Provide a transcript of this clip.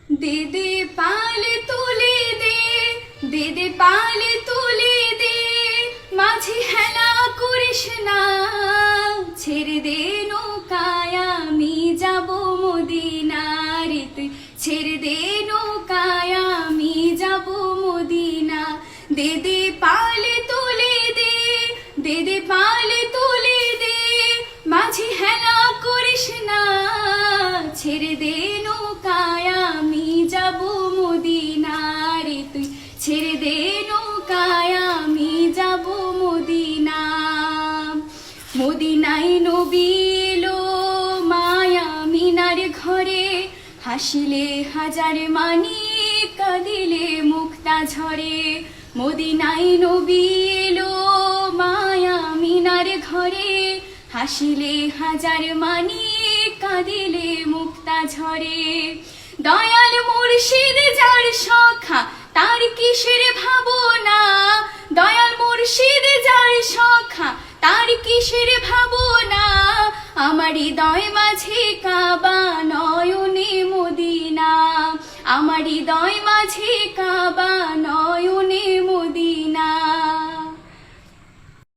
দে দে পাল তুলে দে, দে দে পাল তুলে দে, মাঝি হেলা করিস না, ছেড়ে দে নৌকায় আমি যাব মদিনারে, তুই ছেড়ে দে নৌকায় আমি যাব মদিনা। দে দে পাল তুলে দে, দে দে পাল তুলে দে, মাঝি হেলা করিস না, ছেড়ে দে নৌকায় আমি যাব মদিনারে, তুই ছেড়ে দে নৌকায় আমি যাব মদিনা। মদিনায় নবী এলো মায়া মিনার ঘরে, হাসিলে হাজার মানি কাঁদিলে মুক্তা ঝরে। মদিনায় নবী এলো মায়া মিনার ঘরে, হাসিলে হাজার মানি কাঁদিলে মুক্তা ঝরে। দয়াল মুর্শিদ যার সখা তার কিসের ভাবনা, দয়াল মুর্শিদ যার সখা তার কিসের ভাবনা, আমার হৃদয় মাঝে কাবা নয়নে মদিনা, আমার হৃদয় মাঝে কাবা নয়নে মদিনা।